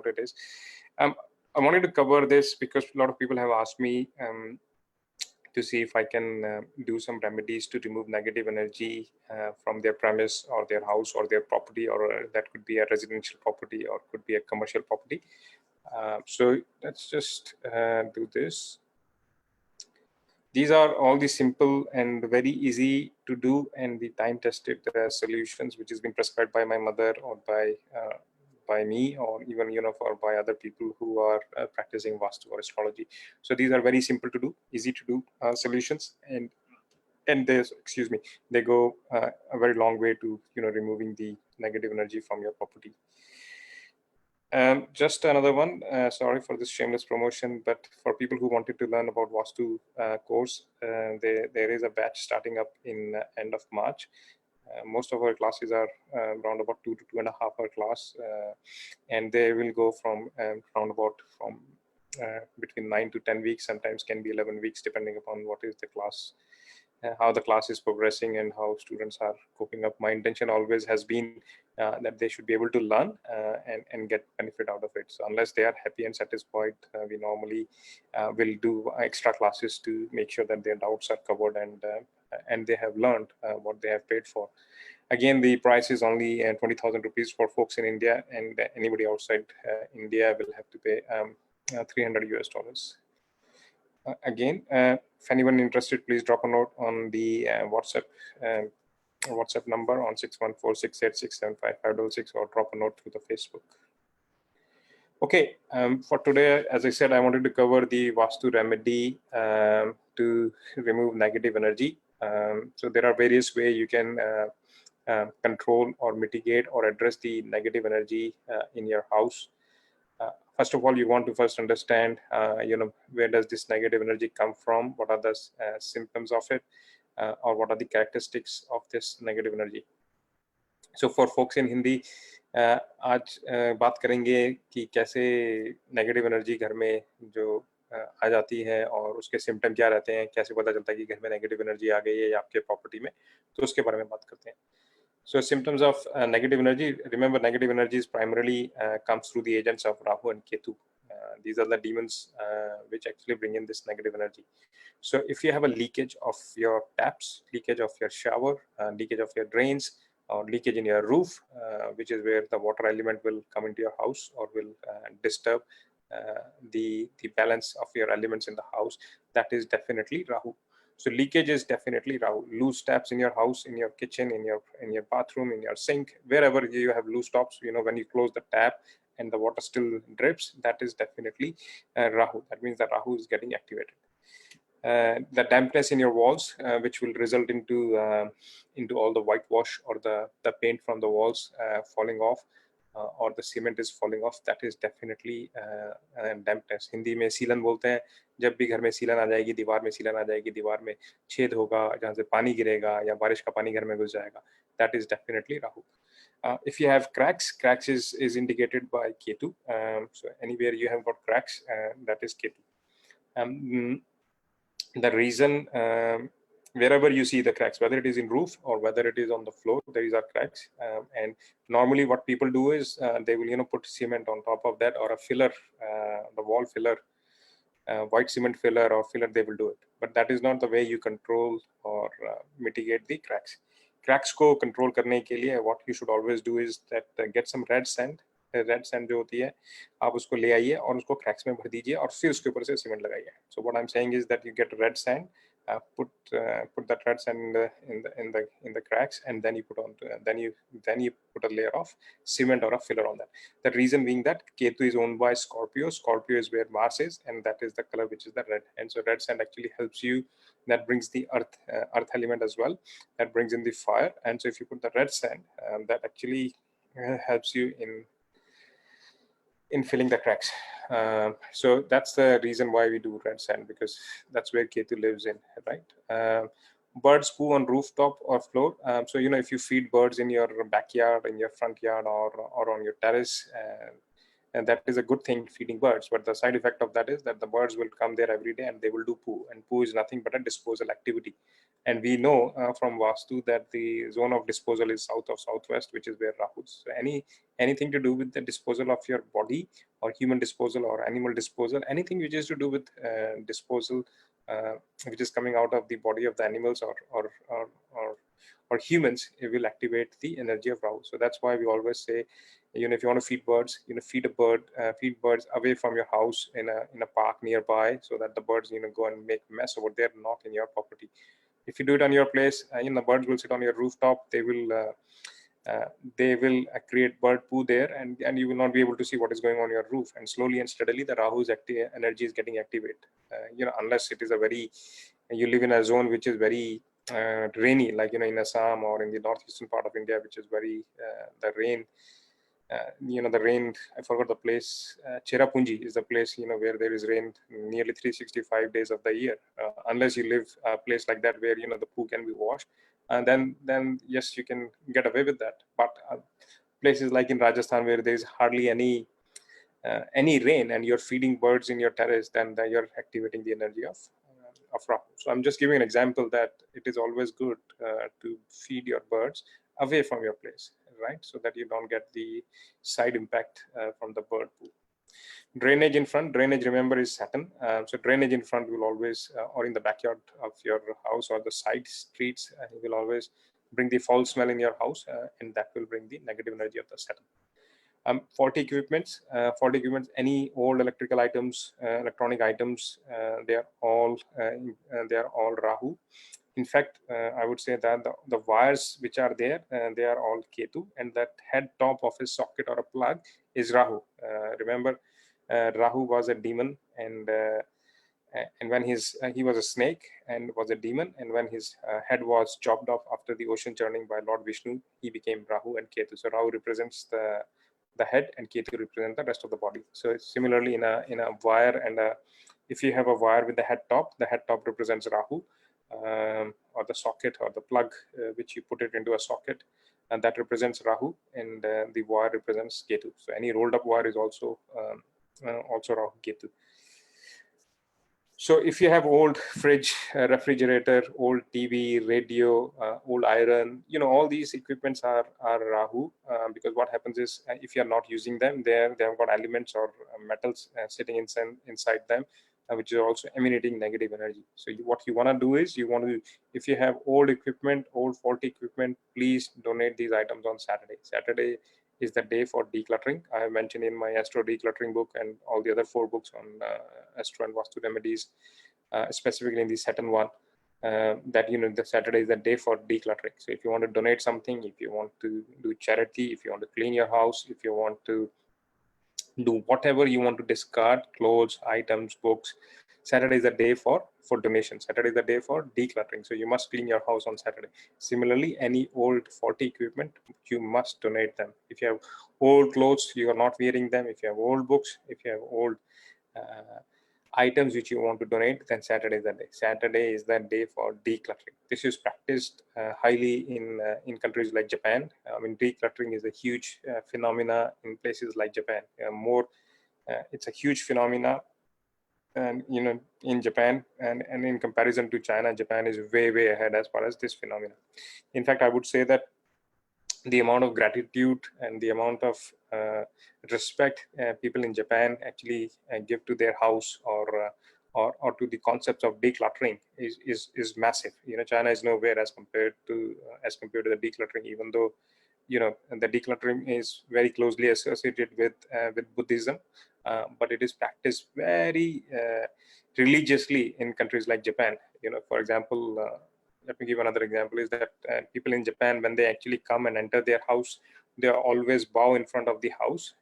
it is. I wanted to cover this because a lot of people have asked me to see if I can do some remedies to remove negative energy from their premise or their house or their property, or that could be a residential property or could be a commercial property. So let's just do this. These are all the simple and very easy to do and the time-tested solutions, which has been prescribed by my mother or by me, or even or by other people who are practicing Vastu or astrology. So these are very simple to do, easy to do solutions, and they go a very long way to removing the negative energy from your property. Just another one, sorry for this shameless promotion, but for people who wanted to learn about Vastu course, there is a batch starting up in end of March. Most of our classes are around about 2 to 2.5 hour class, and they will go from between 9 to 10 weeks, sometimes can be 11 weeks, depending upon what is the class, how the class is progressing and how students are coping up. My intention always has been that they should be able to learn and get benefit out of it. So unless they are happy and satisfied, we normally will do extra classes to make sure that their doubts are covered and they have learned what they have paid for. Again, the price is only 20,000 rupees for folks in India, and anybody outside India will have to pay $300 US. Again, if anyone interested, please drop a note on the WhatsApp number on 614-686-75566, or drop a note through the Facebook. Okay, for today, as I said, I wanted to cover the Vastu remedy to remove negative energy. So there are various ways you can control or mitigate or address the negative energy in your house. First of all, you want to first understand, where does this negative energy come from? What are the symptoms of it, or what are the characteristics of this negative energy? So for folks in Hindi, आज बात करेंगे कि कैसे negative energy घर में जो आ जाती है और उसके सिम्टम क्या रहते हैं, कैसे पता चलता है कि घर में नेगेटिव एनर्जी आ गई है या आपके प्रॉपर्टी में, तो उसके बारे में बात करते हैं. So symptoms of negative energy, remember negative energy is primarily comes through the agents of Rahu and Ketu. These are the demons which actually bring in this negative energy. So if you have a leakage of your taps, leakage of your shower, leakage of your drains, or leakage in your roof, which is where the water element will come into your house or will disturb the balance of your elements in the house, that is definitely Rahu. So leakage is definitely Rahu. Loose taps in your house, in your kitchen, in your bathroom, in your sink, wherever you have loose tops, when you close the tap and the water still drips, that is definitely Rahu. That means that Rahu is getting activated. The dampness in your walls, which will result into all the whitewash or the paint from the walls falling off, or the cement is falling off, that is definitely dampness. Hindi में सीलन बोलते हैं. जब भी घर में सीलन आ जाएगी, दीवार में सीलन आ जाएगी, दीवार में छेद होगा जहाँ से पानी गिरेगा या बारिश का पानी घर में घुस जाएगा, that is definitely Rahu. If you have cracks is indicated by Ketu. So anywhere you have got cracks, that is Ketu. The reason, wherever you see the cracks, whether it is in roof or whether it is on the floor, there are cracks. And normally what people do is they will put cement on top of that, or a filler, the wall filler, white cement filler or filler, they will do it. But that is not the way you control or mitigate the cracks. Cracks को control करने के लिए what you should always do is that get some red sand. Red sand जो होती है, आप उसको ले आइए और उसको क्रैक्स में भर दीजिए और फिर उसके ऊपर से सीमेंट लगाइए. So what I'm saying is that you get red sand, put that red sand in the cracks, and then you put on then you put a layer of cement or a filler on that. The reason being that Ketu is owned by Scorpio. Scorpio is where Mars is, and that is the color which is the red. And so red sand actually helps you. That brings the earth element as well. That brings in the fire. And so if you put the red sand, that actually helps you in filling the cracks. So that's the reason why we do red sand, because that's where Ketu lives in, right? Birds poo on rooftop or floor. So if you feed birds in your backyard, in your front yard, or on your terrace, and that is a good thing, feeding birds. But the side effect of that is that the birds will come there every day and they will do poo, and poo is nothing but a disposal activity. And we know from Vastu that the zone of disposal is south of southwest, which is where Rahu is. So anything to do with the disposal of your body, or human disposal, or animal disposal, anything which is to do with disposal, which is coming out of the body of the animals or humans, it will activate the energy of Rahu. So that's why we always say, if you want to feed birds, feed birds away from your house in a park nearby, so that the birds go and make mess over there, not in your property. If you do it on your place, the birds will sit on your rooftop. They will create bird poo there, and you will not be able to see what is going on your roof. And slowly and steadily, the Rahu's energy is getting activated. Unless it is you live in a zone which is very rainy, like in Assam or in the northeastern part of India, which is very the rain. The rain, I forgot the place, Cherrapunji is the place, where there is rain nearly 365 days of the year. Unless you live a place like that where, the poo can be washed, and then yes, you can get away with that. But places like in Rajasthan, where there is hardly any rain, and you're feeding birds in your terrace, then you're activating the energy of Rahu. So I'm just giving an example that it is always good to feed your birds away from your place, right? So that you don't get the side impact from the bird poo. Drainage in front. Drainage, remember, is Saturn. So drainage in front will always, or in the backyard of your house or the side streets, will always bring the foul smell in your house, and that will bring the negative energy of the Saturn. Faulty equipments, any old electrical items, electronic items, they are all Rahu. In fact, I would say that the wires which are there, they are all Ketu, and that head top of a socket or a plug is Rahu. Remember, Rahu was a demon, and when he was a snake and was a demon, and when his head was chopped off after the ocean churning by Lord Vishnu, he became Rahu and Ketu. So Rahu represents the head, and Ketu represents the rest of the body. So it's similarly in a wire, and if you have a wire with the head top represents Rahu, or the socket or the plug which you put it into a socket, and that represents Rahu, and the wire represents Ketu. So any rolled up wire is also Rahu Ketu. So if you have old fridge, refrigerator, old TV, radio, old iron, all these equipments are Rahu, because what happens is, if you are not using them, they have got elements or metals sitting inside them, which is also emanating negative energy. So what you want to do is, if you have old equipment, old faulty equipment, please donate these items on Saturday. Saturday is the day for decluttering. I have mentioned in my Astro Decluttering book and all the other 4 books on Astro and Vastu Remedies, specifically in the Saturn one, that the Saturday is the day for decluttering. So if you want to donate something, if you want to do charity, if you want to clean your house, if you want to do whatever you want to discard, clothes, items, books, Saturday is the day for donation. Saturday is the day for decluttering. So you must clean your house on Saturday. Similarly, any old faulty equipment, you must donate them. If you have old clothes, you are not wearing them. If you have old books, if you have old items which you want to donate, then Saturday is the day. Saturday is the day for decluttering. This is practiced highly in countries like Japan. Decluttering is a huge phenomena in places like Japan. It's a huge phenomena, and in Japan, and in comparison to China, Japan is way ahead as far as this phenomena. In fact, I would say that the amount of gratitude and the amount of respect people in Japan actually give to their house or to the concepts of decluttering is massive. China is nowhere as compared to the decluttering, even though the decluttering is very closely associated with Buddhism, but it is practiced very religiously in countries like Japan. For example, let me give another example, is that people in Japan, when they actually come and enter their house, they always bow in front of the house,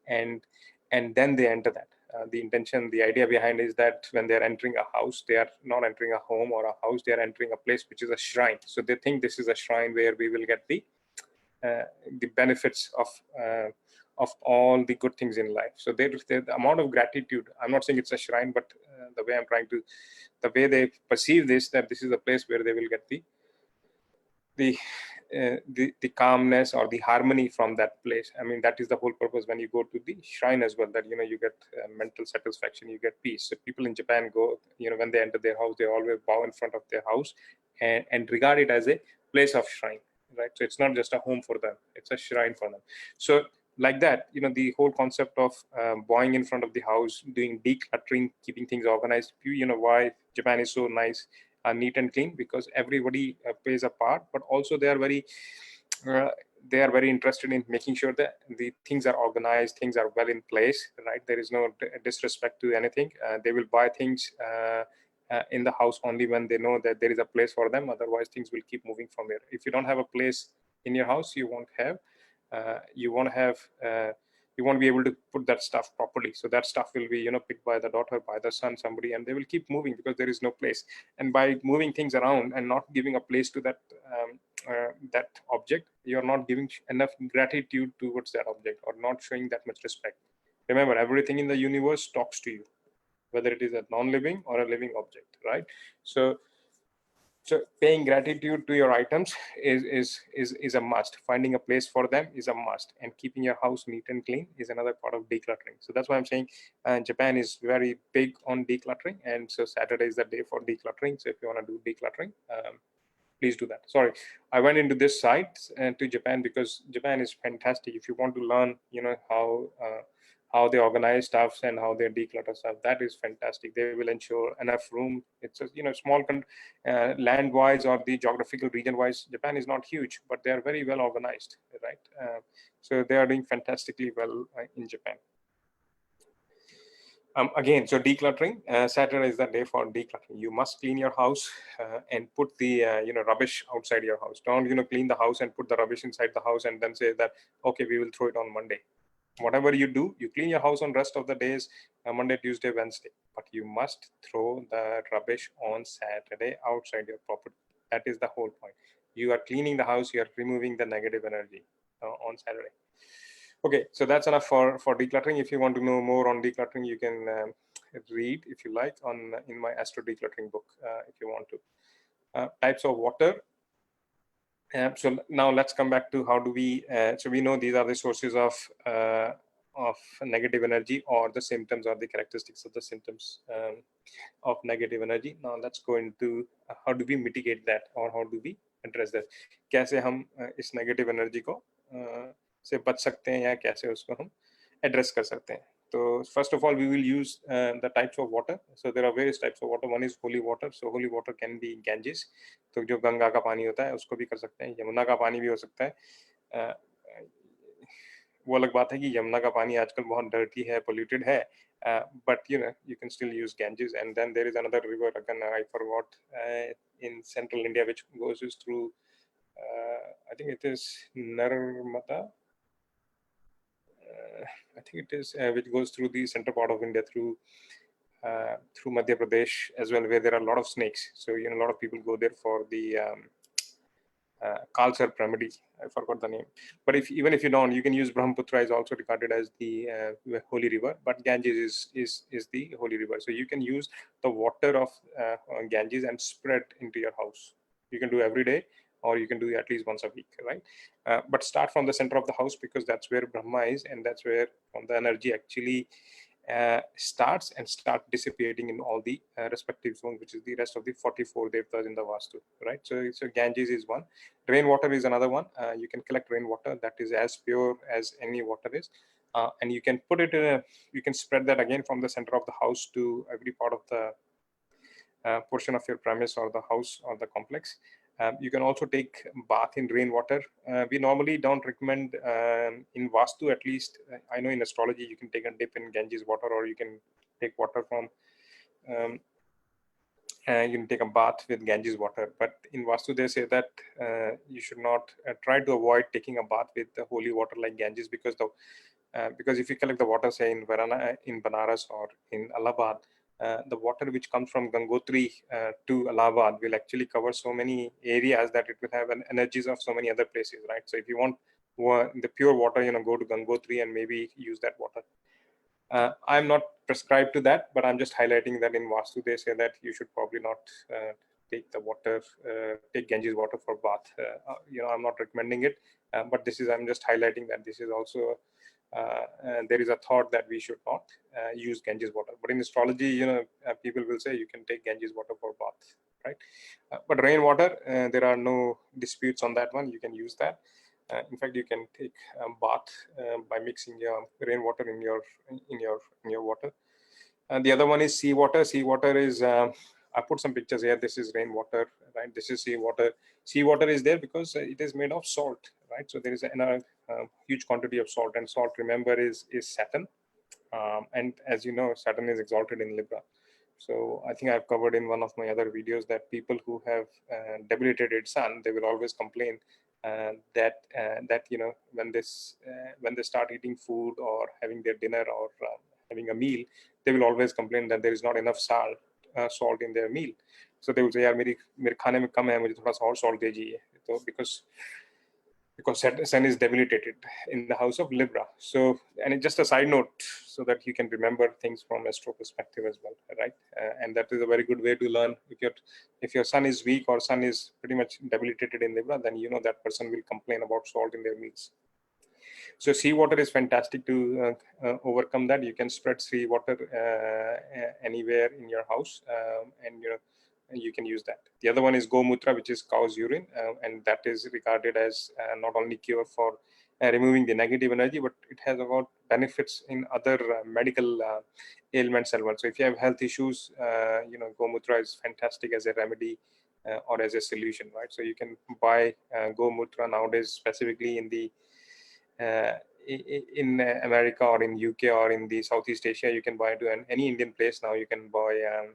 and then they enter that. The idea behind is that when they're entering a house, they are not entering a home or a house, they are entering a place which is a shrine. So they think this is a shrine where we will get the benefits of all the good things in life. So the amount of gratitude, I'm not saying it's a shrine, but the way they perceive this, that this is a place where they will get the the calmness or the harmony from that place. I mean, that is the whole purpose when you go to the shrine as well, that, you know, you get mental satisfaction, you get peace. So people in Japan go, you know, when they enter their house, they always bow in front of their house and regard it as a place of shrine, right? So it's not just a home for them, it's a shrine for them. So like that, you know, the whole concept of bowing in front of the house, doing decluttering, keeping things organized. You know why Japan is so nice, neat and clean, because everybody plays a part, but also uh, they are very interested in making sure that the things are organized, things are well in place, right? There is no disrespect to anything. They will buy things in the house only when they know that there is a place for them. Otherwise, things will keep moving from here. If you don't have a place in your house, you won't have you won't be able to put that stuff properly. So that stuff will be, you know, picked by the daughter, by the son, somebody, and they will keep moving because there is no place. And by moving things around and not giving a place to that object, you're not giving enough gratitude towards that object, or not showing that much respect. Remember, everything in the universe talks to you, whether it is a non-living or a living object, right? So paying gratitude to your items is a must. Finding a place for them is a must, and keeping your house neat and clean is another part of decluttering. So that's why I'm saying Japan is very big on decluttering, and so Saturday is the day for decluttering. So if you want to do decluttering, please do that. Sorry, I went into this site to Japan because Japan is fantastic. If you want to learn, you know, how they organize stuff and how they declutter stuff, that is fantastic. They will ensure enough room. It's a, you know, small land wise or the geographical region wise, Japan is not huge, but they are very well organized, right? So they are doing fantastically well in Japan. Again, so decluttering, Saturday is the day for decluttering. You must clean your house and put the you know, rubbish outside your house. Don't, you know, clean the house and put the rubbish inside the house and then say that, okay, we will throw it on Monday. Whatever you do, you clean your house on rest of the days, Monday, Tuesday, Wednesday, but you must throw the rubbish on Saturday outside your property. That is the whole point. You are cleaning the house, you are removing the negative energy on Saturday. Okay, so that's enough for decluttering. If you want to know more on decluttering, you can read, if you like, in my Astro Decluttering book, if you want to. Types of water. So now let's come back to how do we, so we know these are the sources of negative energy, or the symptoms or the characteristics of the symptoms of negative energy. Now let's go into how do we mitigate that, or how do we address that. कैसे हम इस negative energy को से बच सकते हैं, या कैसे उसको हम address कर सकते हैं. So first of all, we will use the types of water. So there are various types of water. One is holy water. So holy water can be Ganges. तो जो गंगा का पानी होता है उसको भी कर सकते हैं. यमुना का पानी भी हो सकता है. वो अलग बात है कि यमुना का पानी आजकल बहुत dirty है, polluted है. But you know, you can still use Ganges. And then there is another river, again I forgot, in central India, which goes through I think it is Narmada. I think it is which goes through the center part of India, through Madhya Pradesh as well, where there are a lot of snakes. So you know, a lot of people go there for the Kalsar remedy. I forgot the name. But even if you don't, you can use Brahmaputra, is also regarded as the holy river. But Ganges is the holy river. So you can use the water of Ganges and spread into your house. You can do every day, or you can do at least once a week, right? But start from the center of the house, because that's where Brahma is, and that's where the energy actually starts and start dissipating in all the respective zones, which is the rest of the 44 devtas in the Vastu, right? So Ganges is one. Rainwater is another one. You can collect rainwater that is as pure as any water is, and you can put it in you can spread that again from the center of the house to every part of the portion of your premise or the house or the complex. You can also take bath in rainwater. We normally don't recommend in Vastu, at least. I know in astrology you can take a dip in Ganges water, or you can take water from you can take a bath with Ganges water. But in Vastu they say that you should not try to avoid taking a bath with the holy water like Ganges, because if you collect the water, say in Banaras or in Allahabad, the water which comes from Gangotri to Allahabad will actually cover so many areas that it will have energies of so many other places, right? So if you want the pure water, you know, go to Gangotri and maybe use that water. I'm not prescribed to that, but I'm just highlighting that in Vastu they say that you should probably not take the water, take Ganges water for bath. I'm not recommending it, but I'm just highlighting that this is also there is a thought that we should not use Ganges water. But in astrology, people will say you can take Ganges water for bath, right? But rainwater, there are no disputes on that one. You can use that. In fact, you can take bath by mixing your rainwater in your water. And the other one is seawater. Seawater is I put some pictures here. This is rainwater, right? This is seawater. Seawater is there because it is made of salt, right? So there is a huge quantity of salt, and salt, remember, is Saturn. And as you know, Saturn is exalted in Libra. So I think I've covered in one of my other videos that people who have debilitated Sun, they will always complain that when they start eating food or having their dinner or having a meal, they will always complain that there is not enough salt in their meal. So they will say, यार मेरे खाने में कम है, मुझे थोड़ा सा और salt दीजिए. So because Sun is debilitated in the house of Libra. So, and it's just a side note so that you can remember things from astro perspective as well, right? And that is a very good way to learn. If your Sun is weak or Sun is pretty much debilitated in Libra, then that person will complain about salt in their meals. So seawater is fantastic to overcome that. You can spread seawater anywhere in your house, and you can use that. The other one is Gomutra, which is cow's urine, and that is regarded as not only cure for removing the negative energy, but it has about benefits in other medical ailments as well. So if you have health issues, Gomutra is fantastic as a remedy or as a solution, right? So you can buy Gomutra nowadays, specifically in America or in UK or in the Southeast Asia. You can buy to any Indian place now. You can buy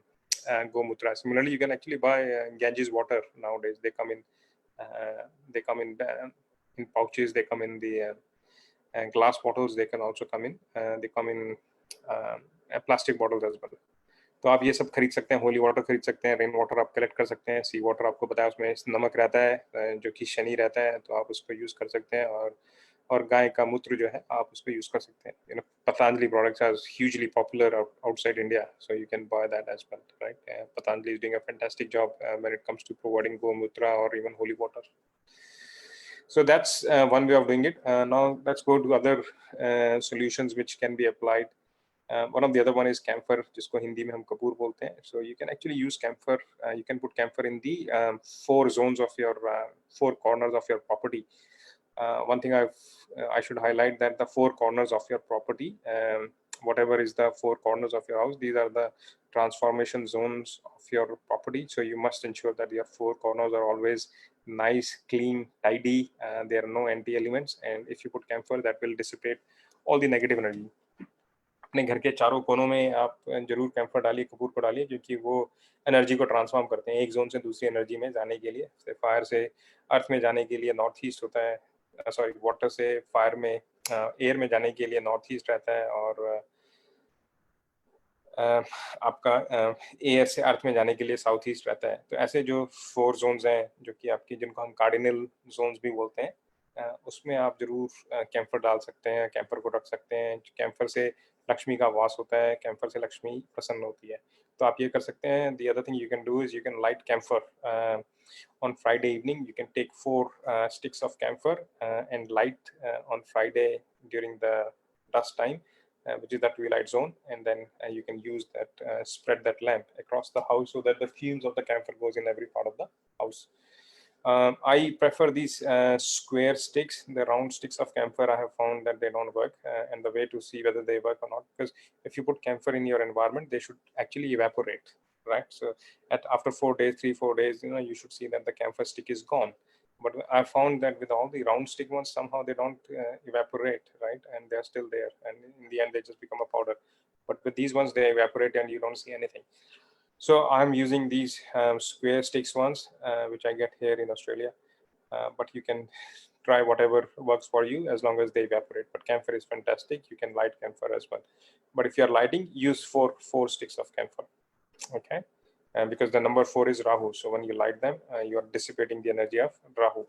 Gomutra. Similarly, you can actually buy Ganges water nowadays. They come in pouches. They come in the glass bottles. They can also come in. They come in plastic bottles as well. तो आप ये सब खरीद सकते हैं. Holy water खरीद सकते हैं, रेन वाटर आप कलेक्ट कर सकते हैं. सी वाटर आपको बताया उसमें नमक रहता है जो कि शनि रहता है, तो आप उसको यूज कर सकते हैं. और गाय का मूत्र जो है आप उसको यूज कर सकते हैं. Patanjali products are hugely popular outside India, so you can buy that as well, right? Patanjali is doing a fantastic job when it comes to providing Gomutra or even holy water. So that's one way of doing it. Now let's go to other solutions which can be applied. One of the other one is camphor, जिसको हिंदी में हम कपूर बोलते हैं. So you can actually use camphor. You can put camphor in the four zones of your four corners of your property. One thing I should highlight that the four corners of your property, whatever is the four corners of your house, these are the transformation zones of your property. So you must ensure that your four corners are always nice, clean, tidy. There are no anti-elements, and if you put camphor, that will dissipate all the negative energy. अपने घर के चारों कोनों में आप जरूर camphor डालिए, कपूर को डालिए, क्योंकि वो एनर्जी को ट्रांसफॉर्म करते हैं एक जोन से दूसरी एनर्जी में जाने के लिए. फायर से अर्थ में जाने के लिए नॉर्थ ईस्ट होता है, सॉरी वाटर से फायर में एयर में जाने के लिए नॉर्थ ईस्ट रहता है, और आपका एयर से अर्थ में जाने के लिए साउथ ईस्ट रहता है. तो ऐसे जो फोर जोन्स हैं जो कि आपकी, जिनको हम कार्डिनल जोन्स भी बोलते हैं, उसमें आप जरूर कैम्फर डाल सकते हैं, कैम्फर को रख सकते हैं. कैम्फर से लक्ष्मी का वास होता है, कैम्फर से लक्ष्मी प्रसन्न होती है, तो आप ये कर सकते हैं. The other thing you can do is you can light camphor on Friday evening. You can take 4 sticks of camphor and light on Friday during the dusk time, which is the twilight zone, and then you can use that, spread that lamp across the house so that the fumes of the camphor goes in every part of the house. I prefer these square sticks. The round sticks of camphor, I have found that they don't work, and the way to see whether they work or not, because if you put camphor in your environment, they should actually evaporate, right? So after 4 days, 3-4 days, you should see that the camphor stick is gone. But I found that with all the round stick ones, somehow they don't evaporate, right? And they're still there, and in the end they just become a powder. But with these ones, they evaporate and you don't see anything. So I'm using these square sticks ones, which I get here in Australia. But you can try whatever works for you as long as they evaporate. But camphor is fantastic. You can light camphor as well. But if you're lighting, use four sticks of camphor. Okay, because the number 4 is Rahu. So when you light them, you are dissipating the energy of Rahu,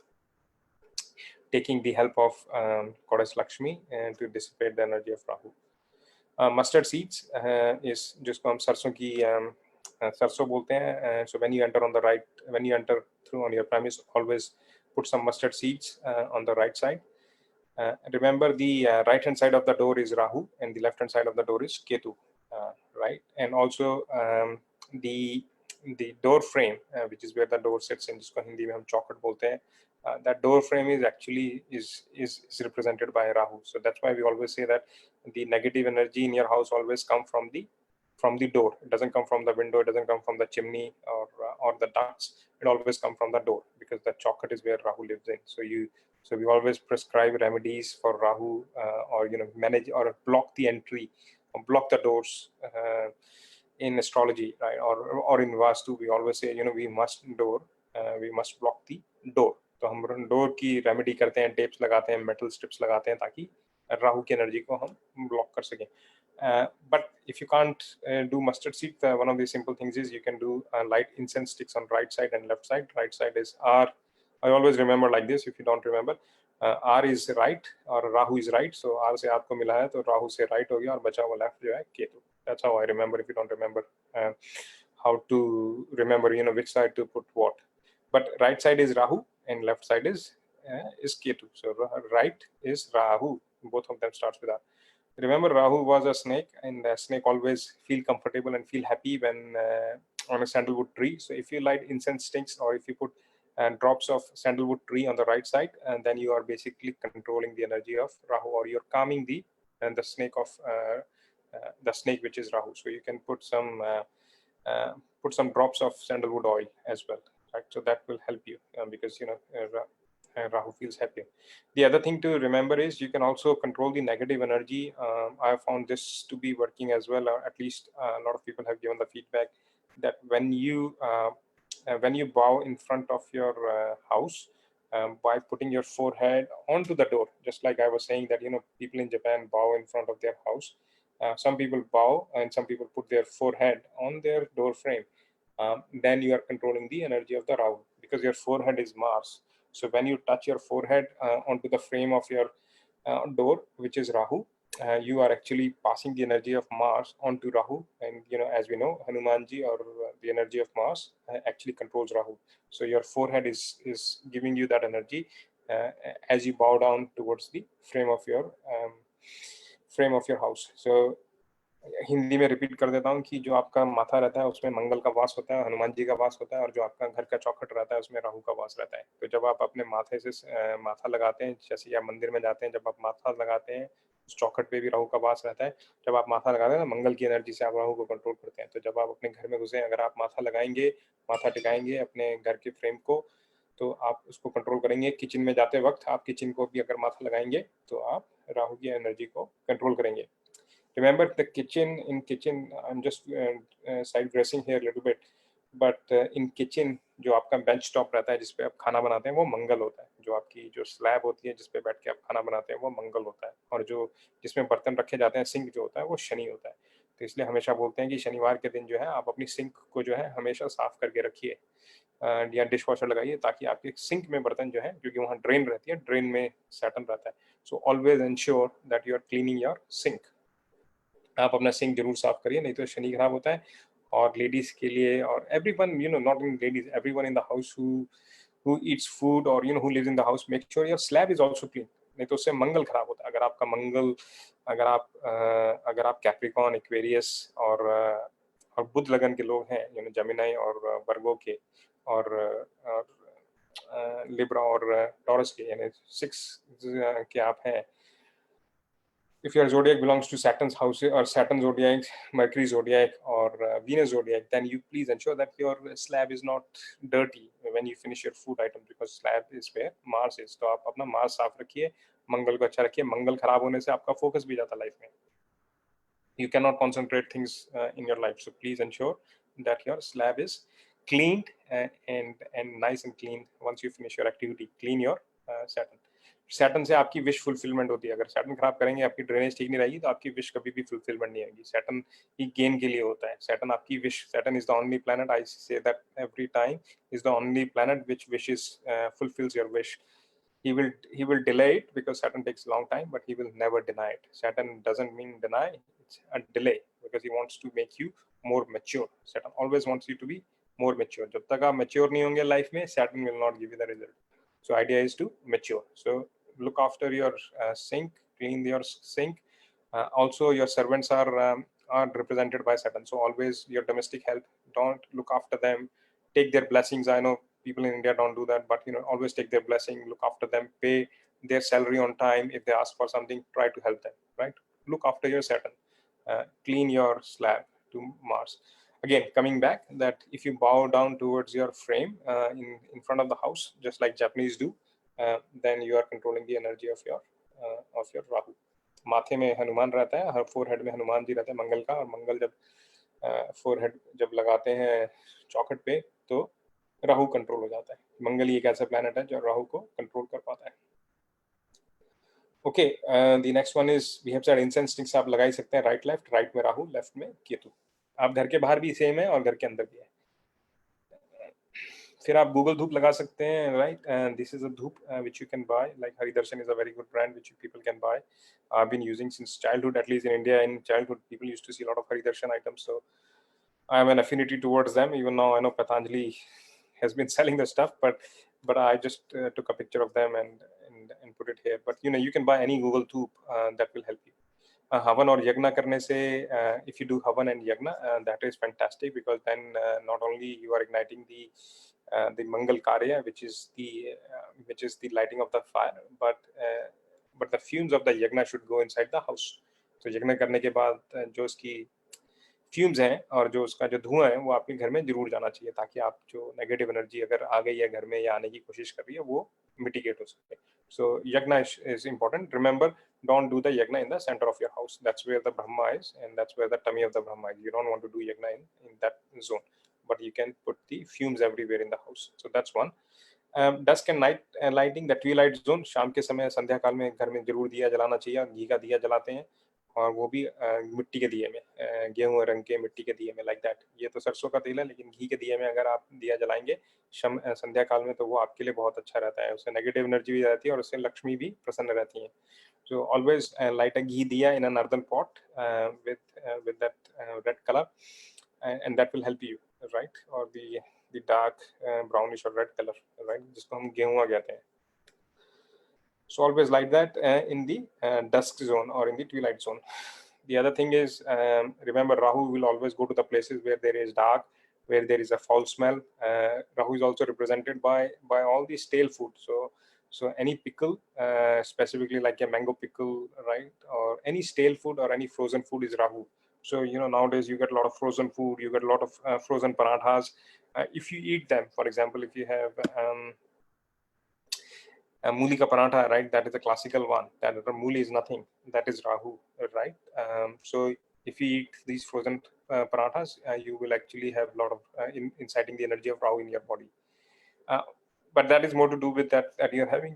taking the help of goddess Lakshmi to dissipate the energy of Rahu. Mustard seeds is जिसको हम सरसों की सरसों बोलते हैं. So when you enter on the right, when you enter through on your premise, always put some mustard seeds on the right side. Remember, the right hand side of the door is Rahu and the left hand side of the door is Ketu, right? And also the door frame, which is where the door sits in, जिसको हिंदी में हम चौखट बोलते हैं, that door frame is actually is represented by Rahu. So that's why we always say that the negative energy in your house always come from the door. It doesn't come from the window, it doesn't come from the chimney or the ducts. It always comes from the door, because the chaukhut is where Rahu lives in. So we always prescribe remedies for Rahu, or manage or block the entry, or block the doors in astrology, right? Or in Vastu, we always say we must block the door. तो हम door की remedy करते हैं, tapes लगाते हैं, metal strips लगाते हैं, ताकि राहु की एनर्जी को हम ब्लॉक कर सकें. But if you can't do mustard seed, one of the simple things is you can do light incense sticks on right side and left side. Right side is R. I always remember like this. If you don't remember, R is right और Rahu is right. So R से आपको मिला है तो Rahu से right हो गया और बचा हुआ left जो है Ketu. That's how I remember. If you don't remember how to remember, which side to put what. But right side is Rahu and left side is Ketu. So right is Rahu. Both of them starts with R. Remember, Rahu was a snake, and the snake always feel comfortable and feel happy when on a sandalwood tree. So if you light incense sticks, or if you put drops of sandalwood tree on the right side, and then you are basically controlling the energy of Rahu, or you're calming the snake of the snake, which is Rahu. So you can put some drops of sandalwood oil as well, right? So that will help you because Rahu feels happy. The other thing to remember is you can also control the negative energy. I have found this to be working as well, or at least a lot of people have given the feedback that when you bow in front of your house by putting your forehead onto the door, just like I was saying that people in Japan bow in front of their house. Some people bow and some people put their forehead on their door frame. Then you are controlling the energy of the Rahu, because your forehead is Mars. So when you touch your forehead onto the frame of your door, which is Rahu, you are actually passing the energy of Mars onto Rahu. And as we know, Hanumanji, or the energy of Mars, actually controls Rahu. So your forehead is giving you that energy as you bow down towards the frame of your house. So Hindi में repeat कर देता हूँ कि जो आपका माथा रहता है उसमें मंगल का वास होता है, हनुमान जी का वास होता है, और जो आपका घर का चौखट रहता है उसमें राहु का वास रहता है. तो जब आप अपने माथे से माथा लगाते हैं, जैसे आप मंदिर में जाते हैं, जब आप माथा लगाते हैं उस चौखट पे भी राहु का वास रहता है. जब आप माथा लगाते हैं ना, मंगल की एनर्जी से आप राहु को कंट्रोल करते हैं. तो जब आप अपने घर में घुसे, अगर आप माथा लगाएंगे, माथा टिकाएंगे अपने घर के फ्रेम को, तो आप उसको कंट्रोल करेंगे. किचन में जाते वक्त आप किचन को भी अगर माथा लगाएंगे तो आप राहु की एनर्जी को कंट्रोल करेंगे. Remember, the kitchen, I'm just digressing here a little bit, but in kitchen जो आपका बेंच टॉप रहता है जिसपे आप खाना बनाते हैं वो मंगल होता है. जो आपकी जो स्लैब होती है जिसपे बैठ के आप खाना बनाते हैं वो मंगल होता है. और जो जिसमें बर्तन रखे जाते हैं, सिंक जो होता है, वो शनि होता है. तो इसलिए हमेशा बोलते हैं कि शनिवार के दिन जो है आप अपनी सिंक को जो है हमेशा साफ करके रखिए, या डिश वॉशर लगाइए, ताकि आपके सिंक में बर्तन जो है, क्योंकि वहाँ ड्रेन रहती है, ड्रेन में सैटर्न रहता है. So always ensure that you are cleaning your sink. आप अपना सिंक जरूर साफ करिए, नहीं तो शनि खराब होता है. और लेडीज के लिए, और everyone, not in ladies, everyone in the house who eats food, or who lives in the house, make sure your slab is also clean. नहीं तो उससे मंगल खराब होता है. अगर आपका मंगल, अगर आप कैप्रिकॉन, एक्वेरियस और बुध लगन के लोग हैं, जेमिनी और वर्गो के, और लिब्रा और टॉरस के, यानी 6 के आप हैं. If your zodiac belongs to Saturn's house, or Saturn zodiac, Mercury zodiac, or Venus zodiac, then you please ensure that your slab is not dirty when you finish your food items, because slab is where Mars is. तो आप अपना Mars साफ रखिए, मंगल को अच्छा रखिए. मंगल खराब होने से आपका फोकस भी जाता है लाइफ में. You cannot concentrate things in your life. So please ensure that your slab is cleaned and nice and clean once you finish your activity. Clean your Saturn. Saturn से आपकी विश फुलफिलमेंट होती है. अगर Saturn खराब करेंगे, आपकी drainage ठीक नहीं रहेगी, तो आपकी विश कभी भी फुलफिलमेंट नहीं आएगी. सैटर्न ही गेन के लिए होता है. सैटर्न आपकी wish, Saturn is the only planet, I say that every time, is the only planet which wishes fulfils your wish. he will delay it, because Saturn takes a long time, but he will never deny it. Saturn doesn't mean deny, it's a delay. because he wants to make you more mature. Saturn always wants you to be more mature. जब तक आप mature नहीं होंगे life में, Saturn will not give you the result. So idea is to mature. So look after your sink, clean your sink. Also, your servants are represented by Saturn. So always your domestic help, don't look after them. Take their blessings. I know people in India don't do that, but always take their blessing. Look after them. Pay their salary on time. If they ask for something, try to help them. Right? Look after your Saturn. Clean your slab to Mars. Again, coming back, that if you bow down towards your frame in front of the house, just like Japanese do, then you are controlling the energy of your Rahu. माथे में हनुमान रहता है, हर forehead में हनुमान जी रहते हैं मंगल का, और मंगल जब फोरहेड जब लगाते हैं चौखट पे तो राहु कंट्रोल हो जाता है. मंगल ही एक ऐसा प्लैनेट है जो राहु को कंट्रोल कर पाता है. Okay, the next one is we have said incense sticks आप लगा ही सकते हैं राइट लेफ्ट, राइट में राहु, लेफ्ट में केतु. आप घर के बाहर भी सेम है और घर के अंदर भी है. फिर आप गूगल धूप लगा सकते हैं, राइट. दिस इज अ धूप which you can buy, like Haridarshan is a very good brand which people can buy. I've been using since childhood, at least in India. In childhood, people used to see a lot of Haridarshan items, so I have an affinity towards them. Even now, I know Patanjali has been selling the stuff, but I just took a picture of them and put it here. But you can buy any Google धूप that will help you. हवन और यज्ञ करने से, if you do havan and yagna, that is fantastic, because then not only you are igniting the mangal karya, which is the lighting of the fire, but the fumes of the yagna should go inside the house. तो यज्ञ करने के बाद जो उसकी fumes हैं और जो उसका जो धुआं है वो आपके घर में जरूर जाना चाहिए, ताकि आप जो नेगेटिव एनर्जी अगर आ गई है घर में या आने की कोशिश कर रही है वो मिटिगेट हो सके. So yagna is important. Remember, don't do the yagna in the center of your house. That's where the Brahma is, and that's where the tummy of the Brahma is. You don't want to do yagna in that zone, but you can put the fumes everywhere in the house. So that's one. Dusk and night lighting, the twilight zone. शाम के समय संध्या काल में घर में जरूर दिया जलाना चाहिए. घी का दिया जलाते हैं, और वो भी मिट्टी के दिए में, गेहूं रंग के मिट्टी के दिए में, लाइक दैट. ये तो सरसों का तेल है, लेकिन घी के दिए में अगर आप दिया जलाएंगे संध्या काल में, तो वो आपके लिए बहुत अच्छा रहता है. उससे नेगेटिव एनर्जी भी रहती है और उससे लक्ष्मी भी प्रसन्न रहती है. So always light a ghee diya in an earthen pot with that red color, and that will help you, right? Or the dark brownish or red color, right? जिसको हम गेहुआ कहते हैं. So always like that in the dusk zone or in the twilight zone. The other thing is, remember, Rahu will always go to the places where there is dark, where there is a foul smell. Rahu is also represented by all the stale food. So any pickle, specifically like a mango pickle, right, or any stale food or any frozen food is Rahu. So nowadays you get a lot of frozen food, you get a lot of frozen parathas. If you eat them, for example, if you have Muli ka paratha, right? That is a classical one. That Muli is nothing. That is Rahu, right? So if you eat these frozen parathas, you will actually have a lot of inciting the energy of Rahu in your body. But that is more to do with that you're having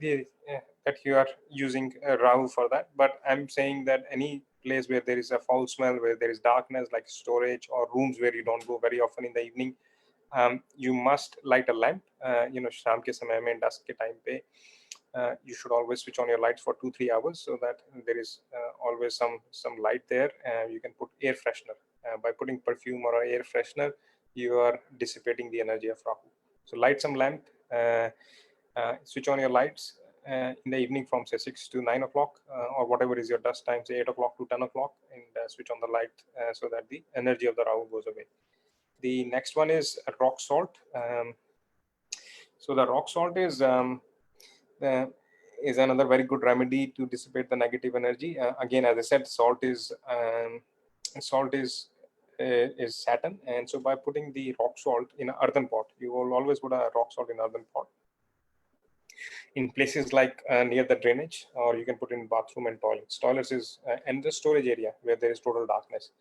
that you are using Rahu for that. But I'm saying that any place where there is a foul smell, where there is darkness, like storage or rooms where you don't go very often in the evening, you must light a lamp. शाम के समय में, dusk के time पे, you should always switch on your lights for 2-3 hours, so that there is always some light there. You can put air freshener. By putting perfume or air freshener, you are dissipating the energy of Rahu. So light some lamp, switch on your lights in the evening from say 6 to 9 o'clock, or whatever is your dusk time, say 8 o'clock to 10 o'clock, and switch on the light so that the energy of the Rahu goes away. The next one is rock salt. So the rock salt is another very good remedy to dissipate the negative energy. Again, as I said, salt is Saturn, and so by putting the rock salt in an earthen pot, you will always put a rock salt in an earthen pot in places like near the drainage, or you can put in bathroom and toilets. Toilets is and the storage area where there is total darkness.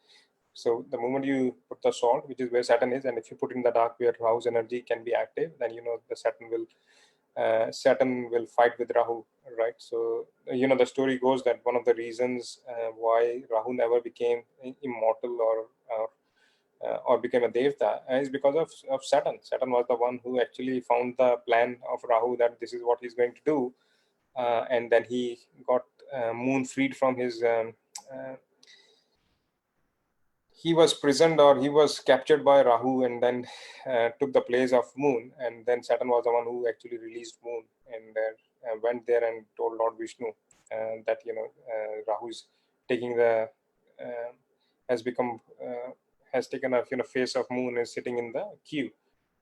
So the moment you put the salt, which is where Saturn is, and if you put in the dark where Rahu's energy can be active, then the Saturn will fight with Rahu, right? So the story goes that one of the reasons why Rahu never became immortal or became a devta is because of Saturn. Saturn was the one who actually found the plan of Rahu, that this is what he's going to do, and then he got Moon freed from his he was prisoned, or he was captured by Rahu, and then took the place of Moon. And then Saturn was the one who actually released Moon, and went there and told Lord Vishnu that Rahu is taking the has become has taken a face of Moon, is sitting in the queue.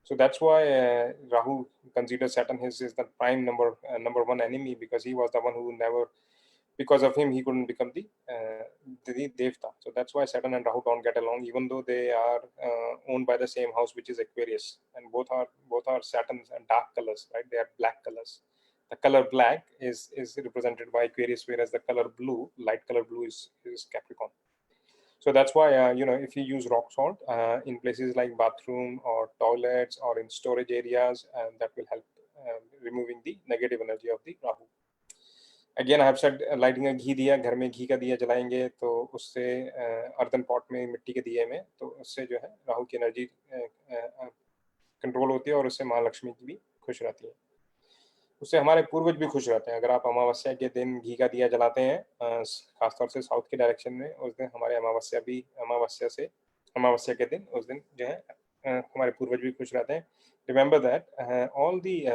So that's why Rahu considers Saturn is the prime number one enemy, because he was the one who never, because of him he couldn't become the devta. So that's why Saturn and Rahu don't get along, even though they are owned by the same house, which is Aquarius, and both are Saturns and dark colors, right? They are black colors. The color black is represented by Aquarius, whereas the color blue, light color blue, is Capricorn. So that's why if you use rock salt in places like bathroom or toilets or in storage areas, that will help removing the negative energy of the Rahu. Again I have said, lighting का घी दिया, घर में घी का दिया जलाएंगे तो उससे earthen pot में मिट्टी के दिए में, तो उससे जो है राहु की एनर्जी कंट्रोल होती है, और उससे माँ लक्ष्मी की भी खुश रहती है, उससे हमारे पूर्वज भी खुश रहते हैं. अगर आप अमावस्या के दिन घी का दिया जलाते हैं, खासतौर से साउथ के डायरेक्शन में, उस दिन हमारे अमावस्या के दिन उस दिन जो है हमारे पूर्वज भी खुश रहते हैं. Remember that all the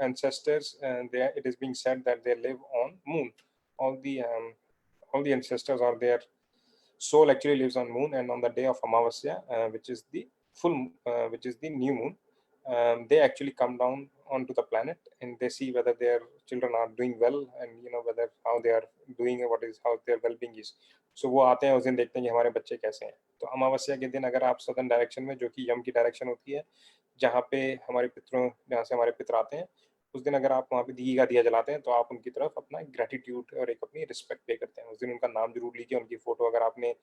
ancestors, it is being said that they live on moon. All the ancestors, or their soul actually lives on moon, and on the day of Amavasya, which is the which is the new moon, they actually come down onto the planet, and they see whether their children are doing well, and whether how they are doing, how their well-being is. So वो आते हैं उस दिन, देखते हैं कि हमारे बच्चे कैसे हैं. तो अमावस्या के दिन अगर आप सदर्न डायरेक्शन में, जो कि यम की डायरेक्शन होती है, जहाँ पे जहाँ से हमारे पितर आते हैं, उस दिन अगर आप वहाँ पे घी का दिया जलाते हैं, तो आप उनकी तरफ अपना ग्रेटिट्यूड और एक अपनी रिस्पेक्ट पे करते हैं. उस दिन उनका नाम जरूर लीजिए. उनकी फोटो अगर आपने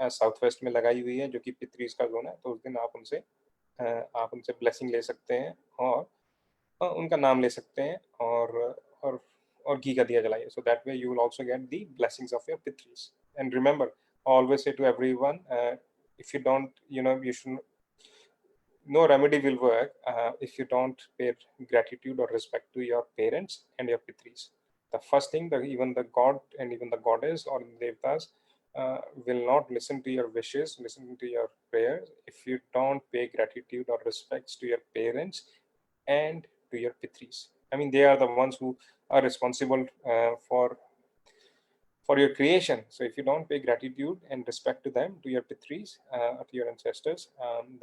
साउथ वेस्ट में लगाई हुई है, जो कि पितरीज का जोन है, तो उस दिन आप उनसे ब्लेसिंग ले सकते हैं, और उनका नाम ले सकते हैं, और घी का दिया जलाइए. So that way you will also get the blessings of your पितरीज. And remember, always say to everyone, if you don't, you should, no remedy will work if you don't pay gratitude or respect to your parents and your pitris. The first thing that even the god and even the goddess or the devtas will not listen to your wishes, listen to your prayers, if you don't pay gratitude or respects to your parents and to your pitris. I mean, they are the ones who are responsible for your creation. So if you don't pay gratitude and respect to them, to your pitris, to your ancestors,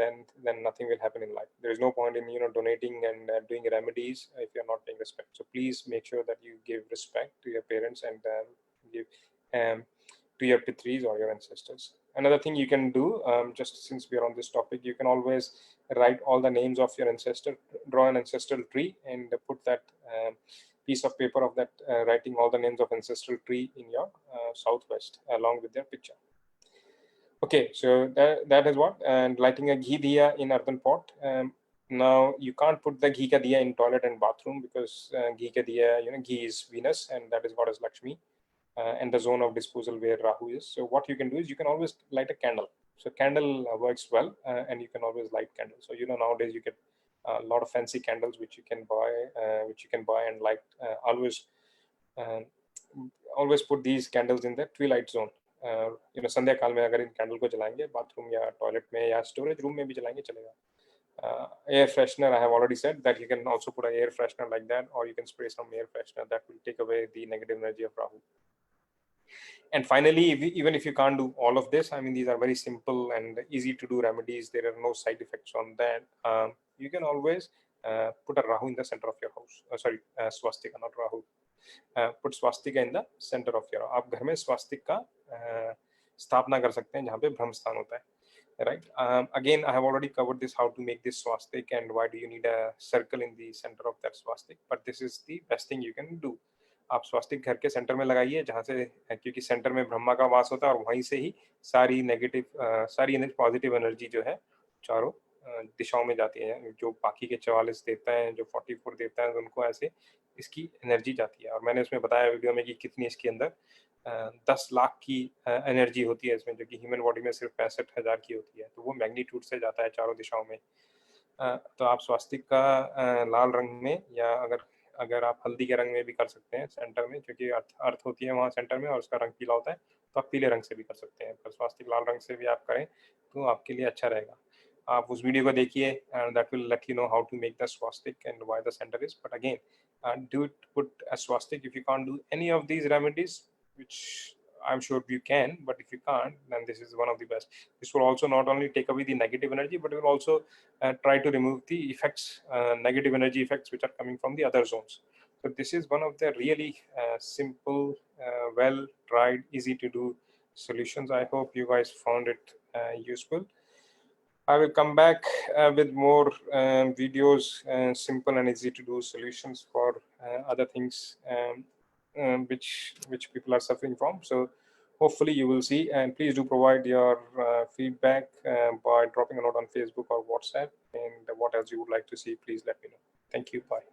then nothing will happen in life. There is no point in donating and doing remedies if you're not paying respect. So please make sure that you give respect to your parents and give to your pitris or your ancestors. Another thing you can do, just since we are on this topic, you can always write all the names of your ancestor, draw an ancestral tree, and put that piece of paper of that writing all the names of ancestral tree in your southwest along with their picture. Okay, so that is what. And lighting a ghee diya in earthen pot. Now you can't put the ghee ka diya in toilet and bathroom, because ghee ka diya, ghee is Venus, and that is what is Lakshmi, and the zone of disposal where Rahu is. So what you can do is you can always light a candle. So candle works well, and you can always light candles. So nowadays you get a lot of fancy candles which you can buy and light. Always put these candles in the twilight zone. संध्या काल में अगर इन candle को जलाएंगे, bathroom या toilet में या storage room में भी जलाएंगे चलेगा. Air freshener, I have already said that you can also put an air freshener like that, or you can spray some air freshener that will take away the negative energy of Rahu. And finally, even if you can't do all of this, I mean, these are very simple and easy to do remedies. There are no side effects on that. You can always put a Rahu in the center of your house. Swastika, not Rahu. Put swastika in the center of your house. आप घर में swastika स्थापना कर सकते हैं जहाँ पे ब्रह्म स्थान होता है. Right. Again, I have already covered this, how to make this swastika and why do you need a circle in the center of that swastika. But this is the best thing you can do. आप स्वास्तिक घर के centre में लगाइए, जहाँ से, क्योंकि centre में ब्रह्मा का वास होता है, और वहीं से ही सारी पॉजिटिव एनर्जी जो है चारों दिशाओं में जाती है. जो बाकी के 44 देवता हैं, जो 44 देवता हैं, उनको ऐसे इसकी एनर्जी जाती है. और मैंने उसमें बताया वीडियो में कि कितनी इसके अंदर 10 लाख की एनर्जी होती है इसमें, जो कि ह्यूमन बॉडी में सिर्फ 65,000 की होती है. तो वो मैग्नीट्यूड से जाता है चारों दिशाओं में. तो आप स्वास्तिक का लाल रंग में, या अगर आप हल्दी के रंग में भी कर सकते हैं सेंटर में, क्योंकि अर्थ होती है वहाँ सेंटर में और उसका रंग पीला होता है, तो आप पीले रंग से भी कर सकते हैं. पर स्वास्तिक लाल रंग से भी आप करें तो आपके लिए अच्छा रहेगा. आप उस वीडियो को देखिए and that will let you know how to make the swastik and why the center is. But again, do it, put a swastik. If you can't do any of these remedies, which I'm sure you can, but if you can't, then this is one of the best. This will also not only take away the negative energy, but it will also try to remove the effects, negative energy effects, which are coming from the other zones. So this is one of the really simple, well tried, easy to do solutions. I hope you guys found it useful. I will come back with more videos, simple and easy to do solutions for other things which people are suffering from. So hopefully you will see, and please do provide your feedback by dropping a note on Facebook or WhatsApp, and what else you would like to see, please let me know. Thank you. Bye.